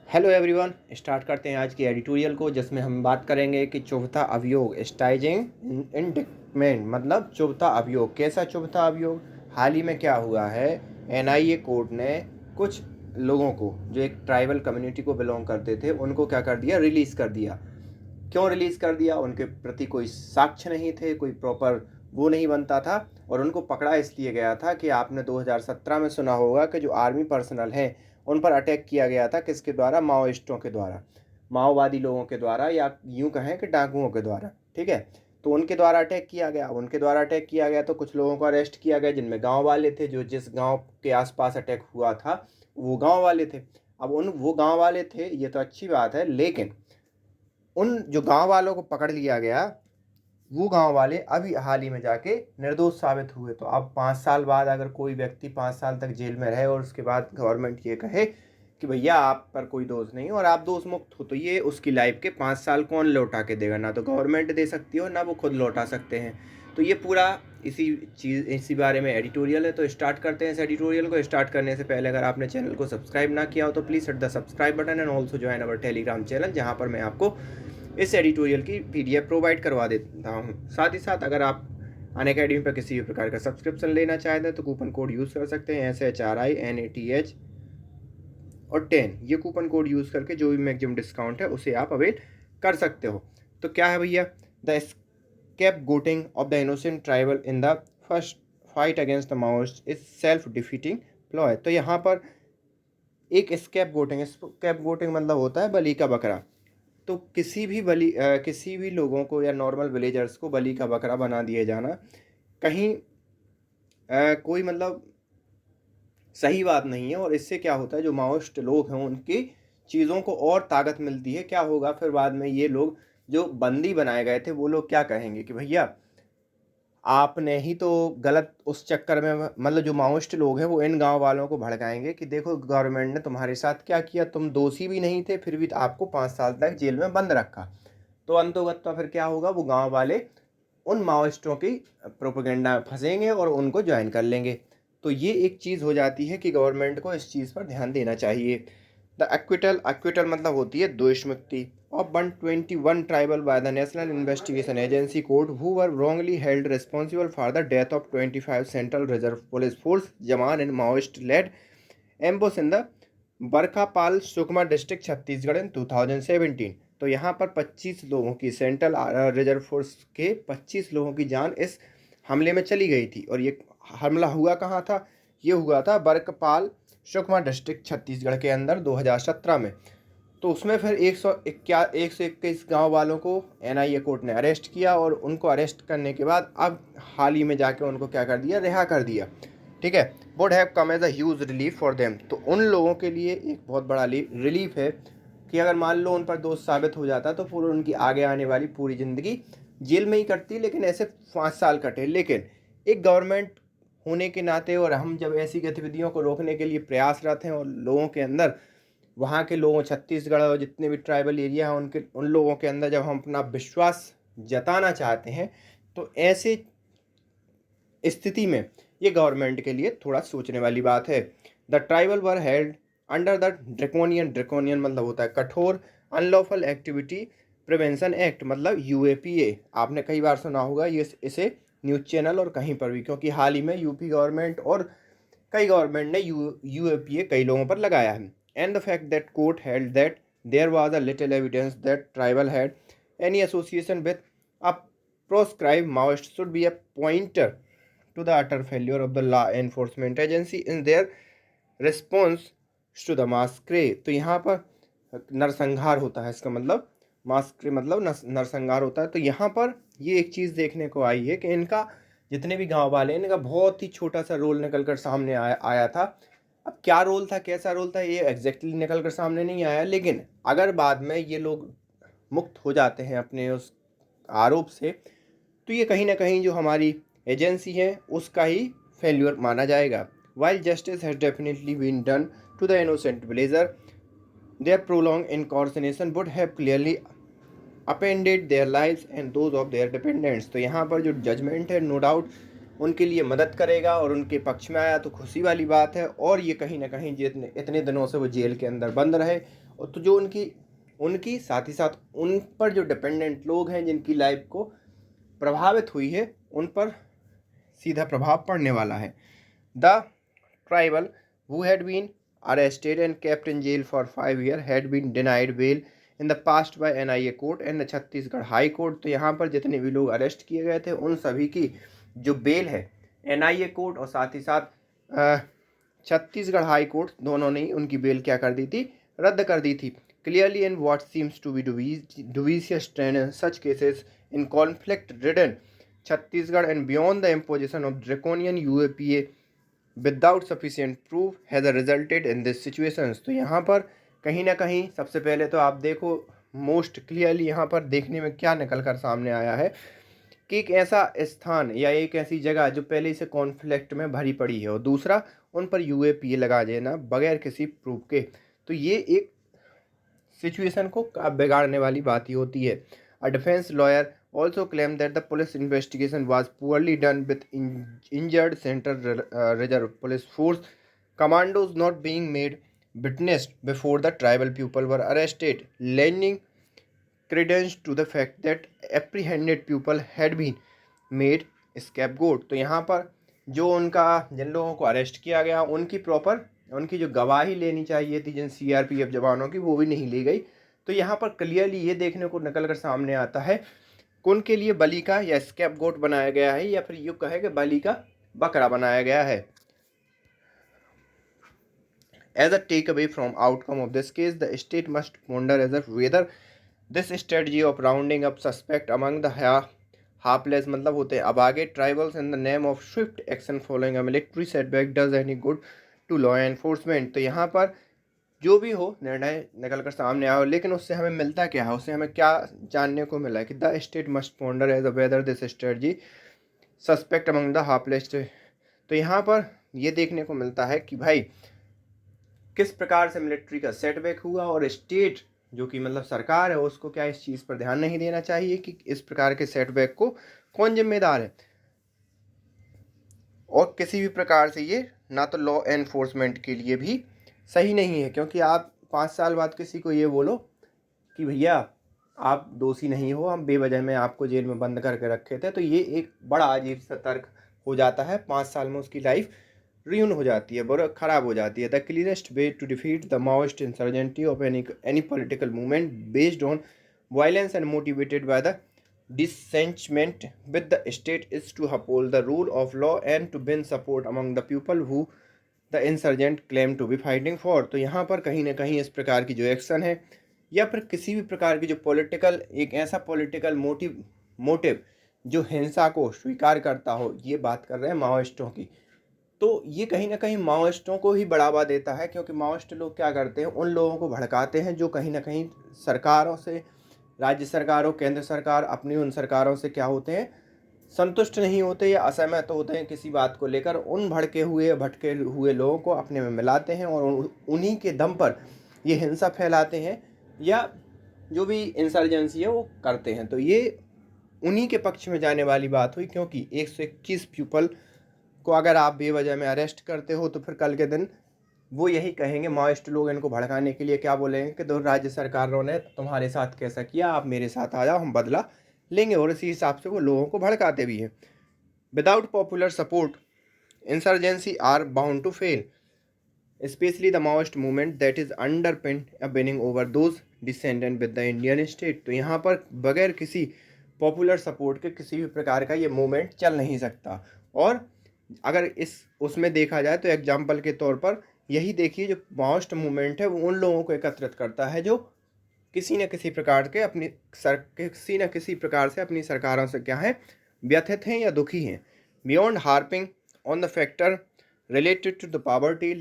Hello everyone, start करते हैं आज की एडिटोरियल को, जिसमें हम बात करेंगे कि चौथा अभियोग स्टाइजिंग इंडिक्टमेंट मतलब चौथा अभियोग। कैसा चौथा अभियोग? हाल ही में क्या हुआ है, एनआईए कोर्ट ने कुछ लोगों को जो एक ट्राइबल कम्युनिटी को बिलोंग करते थे उनको क्या कर दिया, रिलीज़ कर दिया। क्यों रिलीज़ कर दिया? उनके प्रति कोई साक्ष्य नहीं थे, कोई प्रॉपर वो नहीं बनता था, और उनको पकड़ा इसलिए गया था कि आपने 2017 में सुना होगा कि जो आर्मी पर्सनल हैं उन पर अटैक किया गया था। किसके द्वारा? माओइस्टों के द्वारा, माओवादी लोगों के द्वारा, या यूं कहें कि डाकुओं के द्वारा। ठीक है, तो उनके द्वारा अटैक किया गया। उनके द्वारा अटैक किया गया तो कुछ लोगों को अरेस्ट किया गया, जिनमें गांव वाले थे। जो जिस गांव के आसपास अटैक हुआ था वो गांव वाले थे। अब वो गांव वाले थे, ये तो अच्छी बात है, लेकिन उन जो गांव वालों को पकड़ लिया गया, वो गांव वाले अभी हाल ही में जाके निर्दोष साबित हुए। तो अब 5 साल बाद अगर कोई व्यक्ति 5 साल तक जेल में रहे और उसके बाद गवर्नमेंट ये कहे कि भैया आप पर कोई दोष नहीं और आप दोष मुक्त हो, तो ये उसकी लाइफ के 5 साल कौन लौटा के देगा? ना तो गवर्नमेंट दे सकती हो, ना वो खुद लौटा सकते हैं। तो ये पूरा इसी बारे में एडिटोरियल है। तो स्टार्ट करते हैं इस एडिटोरियल को। स्टार्ट करने से पहले अगर आपने चैनल को सब्सक्राइब ना किया हो तो please hit the subscribe button and also join our Telegram channel, जहाँ पर मैं आपको इस एडिटोरियल की पीडीएफ प्रोवाइड करवा देता हूँ। साथ ही साथ अगर आप अनअकैडमी पर किसी भी प्रकार का सब्सक्रिप्शन लेना चाहते हैं तो कूपन कोड यूज़ कर सकते हैं, SHRINATH और 10। ये कूपन कोड यूज़ करके जो भी मैक्सिमम डिस्काउंट है उसे आप अवेल कर सकते हो। तो क्या है भैया? The scapegoating of the innocent tribal in the first fight against the Maoist is self defeating ploy. तो यहाँ पर एक स्केप गोटिंग मतलब होता है बलि का बकरा। तो किसी भी लोगों को या नॉर्मल विलेजर्स को बलि का बकरा बना दिए जाना कहीं कोई मतलब सही बात नहीं है। और इससे क्या होता है, जो माओइस्ट लोग हैं उनकी चीज़ों को और ताकत मिलती है। क्या होगा फिर बाद में? ये लोग जो बंदी बनाए गए थे वो लोग क्या कहेंगे कि भैया आपने ही तो गलत, उस चक्कर में मतलब जो माओइस्ट लोग हैं वो इन गांव वालों को भड़काएंगे कि देखो गवर्नमेंट ने तुम्हारे साथ क्या किया, तुम दोषी भी नहीं थे फिर भी आपको 5 साल तक जेल में बंद रखा। तो अंतोगत्वा फिर क्या होगा, वो गांव वाले उन माओइस्टों की प्रोपेगेंडा में फंसेंगे और उनको ज्वाइन कर लेंगे। तो ये एक चीज़ हो जाती है कि गवर्नमेंट को इस चीज़ पर ध्यान देना चाहिए। द एक्विटल मतलब होती है दोष मुक्ति of 121 tribal by the National Investigation Agency Court who were wrongly held responsible for the death of 25 Central Reserve Police Force जवान in Maoist-led ambush in the Burkapal Sukma district Chhattisgarh in 2017। तो यहाँ पर 25 लोगों की, सेंट्रल रिजर्व फोर्स के 25 लोगों की जान इस हमले में चली गई थी। और ये हमला हुआ कहाँ था? ये हुआ था बरकपाल सुकमा डिस्ट्रिक्ट छत्तीसगढ़ के अंदर 2017 में। तो उसमें फिर 121 गांव वालों को एनआईए कोर्ट ने अरेस्ट किया, और उनको अरेस्ट करने के बाद अब हाल ही में जाके उनको क्या कर दिया, रिहा कर दिया। ठीक है, would have come as a huge relief for them. तो उन लोगों के लिए एक बहुत बड़ा रिलीफ है कि अगर मान लो उन पर दोष साबित हो जाता तो पूरी उनकी आगे आने वाली पूरी ज़िंदगी जेल में ही कटती, लेकिन ऐसे 5 साल कटे। लेकिन एक गवर्नमेंट होने के नाते और हम जब ऐसी गतिविधियों को रोकने के लिए प्रयासरत हैं और लोगों के अंदर, वहाँ के लोगों, छत्तीसगढ़ और जितने भी ट्राइबल एरिया हैं उन लोगों के अंदर जब हम अपना विश्वास जताना चाहते हैं, तो ऐसे स्थिति में ये गवर्नमेंट के लिए थोड़ा सोचने वाली बात है। The tribal were held under the draconian मतलब होता है कठोर, अनलॉफुल एक्टिविटी प्रिवेंशन एक्ट मतलब यूएपीए। आपने कई बार सुना होगा ये, इसे न्यूज़ चैनल और कहीं पर भी, क्योंकि हाल ही में यूपी गवर्नमेंट और कई गवर्नमेंट ने यूएपीए कई लोगों पर लगाया है। And the fact that court held that there was a little evidence that tribal had any association with a proscribe Maoist should be a pointer to the utter failure of the law enforcement agency in their response to the massacre। तो यहाँ पर नरसंहार होता है, इसका मतलब मास्क्रे मतलब नरसंहार होता है। तो यहाँ पर ये एक चीज़ देखने को आई है कि इनका जितने भी गांव वाले हैं, इनका बहुत ही छोटा सा रोल निकल कर सामने आया था। अब क्या रोल था, कैसा रोल था, ये एग्जैक्टली निकल कर सामने नहीं आया, लेकिन अगर बाद में ये लोग मुक्त हो जाते हैं अपने उस आरोप से, तो ये कहीं ना कहीं जो हमारी एजेंसी है उसका ही फेल्यूर माना जाएगा। While justice has definitely been done to the innocent villager, their prolong incarceration would have clearly upended their lives and those of their dependents. तो यहाँ पर जो जजमेंट है नो डाउट उनके लिए मदद करेगा और उनके पक्ष में आया तो खुशी वाली बात है। और ये कहीं ना कहीं जितने इतने दिनों से वो जेल के अंदर बंद रहे और तो जो उनकी उनकी साथ ही साथ उन पर जो डिपेंडेंट लोग हैं जिनकी लाइफ को प्रभावित हुई है उन पर सीधा प्रभाव पड़ने वाला है। The tribal who had been arrested and kept in jail for 5 years had been denied bail in the past by NIA court and Chhattisgarh high court. तो यहाँ पर जितने भी लोग अरेस्ट किए गए थे उन सभी की जो बेल है NIA कोर्ट और साथ ही साथ छत्तीसगढ़ हाई कोर्ट दोनों ने उनकी बेल क्या कर दी थी, रद्द कर दी थी। Clearly in what seems to be dubious trend in such cases in conflict ridden Chhattisgarh and beyond the imposition of draconian UAPA without sufficient proof has resulted in this situations। तो यहाँ पर कहीं ना कहीं सबसे पहले तो आप देखो मोस्ट क्लियरली यहाँ पर देखने में क्या निकल कर सामने आया है कि एक ऐसा स्थान या एक ऐसी जगह जो पहले से कॉन्फ्लिक्ट में भरी पड़ी है और दूसरा उन पर UAPA लगा देना बगैर किसी प्रूफ के, तो ये एक सिचुएशन को बिगाड़ने वाली बात ही होती है। A defence lawyer also claimed that the police investigation was poorly done with injured Central Reserve Police Force commandos not being made witnessed before the tribal people were arrested, lending credence to the fact that apprehended people had been made scapegoat। तो यहाँ पर जो उनका जिन लोगों को arrest किया गया उनकी जो गवाही लेनी चाहिए थी जिन CRPF जवानों की वो भी नहीं ली गई। तो यहाँ पर क्लियरली ये देखने को निकल कर सामने आता है उनके लिए बलि का या स्कैपगोट बनाया गया है या फिर यूँ कहे कि बलि का बकरा बनाया गया है। As a takeaway from outcome of this case, the state must ponder as if whether this strategy of rounding up suspect among the hapless मतलब होते हैं अभागे tribals in the name of swift action following a military setback does any good to law enforcement। तो यहाँ पर जो भी हो निर्णय निकल कर सामने आओ लेकिन उससे हमें मिलता क्या है, उससे हमें क्या जानने को मिला है कि the state must ponder as a whether this strategy suspect among the hapless. तो यहाँ पर ये देखने को मिलता है कि भाई किस प्रकार से मिलिट्री का सेटबैक हुआ और स्टेट जो कि मतलब सरकार है उसको क्या इस चीज़ पर ध्यान नहीं देना चाहिए कि इस प्रकार के सेटबैक को कौन जिम्मेदार है। और किसी भी प्रकार से ये ना तो लॉ एनफोर्समेंट के लिए भी सही नहीं है, क्योंकि आप 5 साल बाद किसी को ये बोलो कि भैया आप दोषी नहीं हो, हम बेवजह में आपको जेल में बंद करके रखे थे, तो ये एक बड़ा अजीब सा तर्क हो जाता है। 5 साल में उसकी लाइफ रियून हो जाती है, बहुत ख़राब हो जाती है। The clearest way to defeat the Maoist insurgency of any political movement based on violence and motivated by the disenchantment with the state is to uphold the rule of law and to win support among the people who the insurgent claim to be fighting for. तो यहाँ पर कहीं ना कहीं इस प्रकार की जो एक्शन है या फिर किसी भी प्रकार की जो पॉलिटिकल एक ऐसा पॉलिटिकल मोटिव जो हिंसा को स्वीकार करता हो, ये बात कर रहे हैं माओइस्टों की, तो ये कहीं ना कहीं माओइस्टों को ही बढ़ावा देता है। क्योंकि माओइस्ट लोग क्या करते हैं, उन लोगों को भड़काते हैं जो कहीं ना कहीं सरकारों से, राज्य सरकारों, केंद्र सरकार, अपनी उन सरकारों से क्या होते हैं, संतुष्ट नहीं होते या असहमत होते हैं किसी बात को लेकर। उन भटके हुए लोगों को अपने में मिलाते हैं और उन्हीं के दम पर ये हिंसा फैलाते हैं या जो भी इंसर्जेंसी है वो करते हैं। तो ये उन्हीं के पक्ष में जाने वाली बात हुई, क्योंकि 121 पीपल को अगर आप बेवजह में अरेस्ट करते हो तो फिर कल के दिन वो यही कहेंगे, माओइस्ट लोग इनको भड़काने के लिए क्या बोलेंगे कि तो राज्य सरकारों ने तुम्हारे साथ कैसा किया, आप मेरे साथ आ जाओ, हम बदला लेंगे। और इसी हिसाब से वो लोगों को भड़काते भी हैं। Without popular support insurgency are bound to fail, specially the Maoist movement that is underpin a winning over those descendant with the Indian state. तो यहाँ पर बगैर किसी पॉपुलर सपोर्ट के किसी भी प्रकार का ये मूवमेंट चल नहीं सकता। और अगर इस उसमें देखा जाए तो एग्जाम्पल के तौर पर यही देखिए, जो माओइस्ट मूवमेंट है वो उन लोगों को एकत्रित करता है जो किसी न किसी प्रकार के किसी प्रकार से अपनी सरकारों से क्या है, व्यथित हैं या दुखी हैं। Beyond harping on the factor related to the poverty,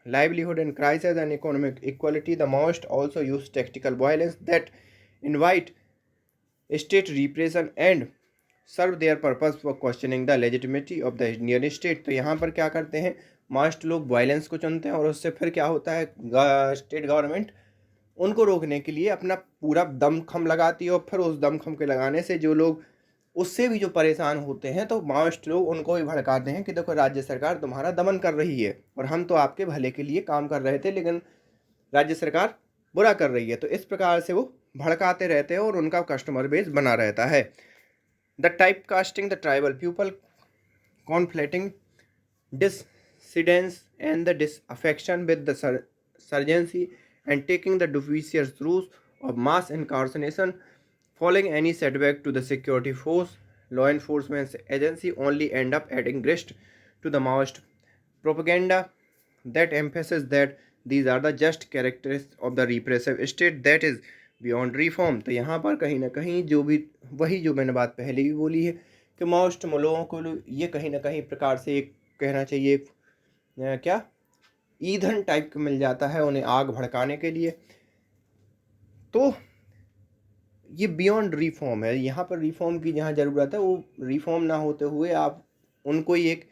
livelihood and crisis and economic equality, the Maoists also use tactical violence that invite state repression and serve their purpose for questioning the legitimacy of the Indian state। तो यहाँ पर क्या करते हैं, Maoist लोग violence को चुनते हैं और उससे फिर क्या होता है, स्टेट गवर्नमेंट उनको रोकने के लिए अपना पूरा दमखम लगाती है और फिर उस दमखम के लगाने से जो लोग उससे भी जो परेशान होते हैं तो माओइस्ट लोग उनको भी भड़काते हैं कि देखो राज्य सरकार तुम्हारा दमन कर रही है और हम तो आपके भले के लिए काम कर रहे थे, लेकिन राज्य सरकार बुरा कर रही है। तो इस प्रकार से वो भड़काते रहते हैं और उनका कस्टमर बेस बना रहता है। The type casting the tribal people conflating dissidence and the disaffection with the surgency and taking the dubious route of mass incarceration following any setback to the security force, law enforcement agency only end up adding grist to the Maoist propaganda that emphasizes that these are the just characteristics of the repressive state that is beyond reform। तो यहाँ पर कहीं ना कहीं जो भी वही जो मैंने बात पहले भी बोली है कि माओस्ट लोगों को ये कहीं ना कहीं प्रकार से एक कहना चाहिए क्या ईंधन टाइप का मिल जाता है उन्हें आग भड़काने के लिए। तो ये बियॉन्ड रिफॉर्म है, यहाँ पर रिफॉर्म की जहाँ ज़रूरत है वो रिफॉर्म ना होते हुए आप उनको ही एक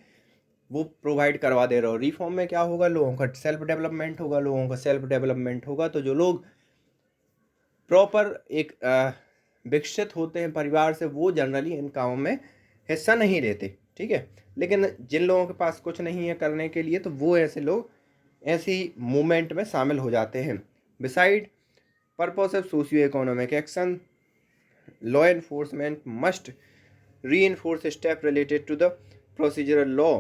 वो प्रोवाइड करवा दे रहे हो। रिफॉर्म में क्या होगा, लोगों का सेल्फ डेवलपमेंट होगा। लोगों का सेल्फ डेवलपमेंट होगा तो जो लोग प्रॉपर एक विकसित होते हैं परिवार से वो जनरली इन कामों में हिस्सा नहीं लेते, ठीक है। लेकिन जिन लोगों के पास कुछ नहीं है करने के लिए तो वो ऐसे लोग ऐसी मूवमेंट में शामिल हो जाते हैं। Beside purpose of socio economic action, law enforcement must reinforce steps related to the procedural law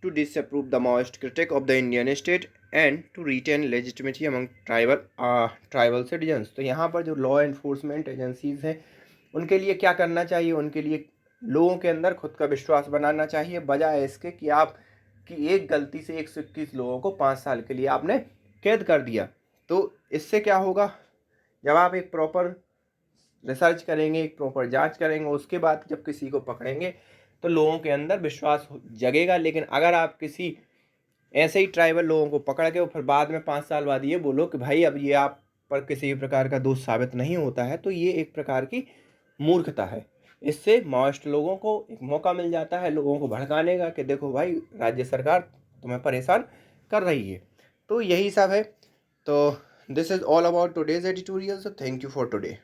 to disapprove the Maoist critique of the Indian state and to retain legitimacy among tribal citizens। तो यहाँ पर जो law enforcement agencies हैं उनके लिए क्या करना चाहिए, उनके लिए लोगों के अंदर खुद का विश्वास बनाना चाहिए, बजाय इसके कि आप कि एक गलती से 121 लोगों को 5 साल के लिए आपने कैद कर दिया। तो इससे क्या होगा, जब आप एक प्रॉपर रिसर्च करेंगे, एक प्रॉपर जांच करेंगे, उसके बाद जब किसी को पकड़ेंगे तो लोगों के अंदर विश्वास जगेगा। लेकिन अगर आप किसी ऐसे ही ट्राइबल लोगों को पकड़ के और फिर बाद में 5 साल बाद ये बोलो कि भाई अब ये आप पर किसी भी प्रकार का दोष साबित नहीं होता है, तो ये एक प्रकार की मूर्खता है। इससे माओइस्ट लोगों को एक मौका मिल जाता है लोगों को भड़काने का कि देखो भाई राज्य सरकार तुम्हें परेशान कर रही है। तो यही सब है। तो this is all about today's editorial. So thank you for today.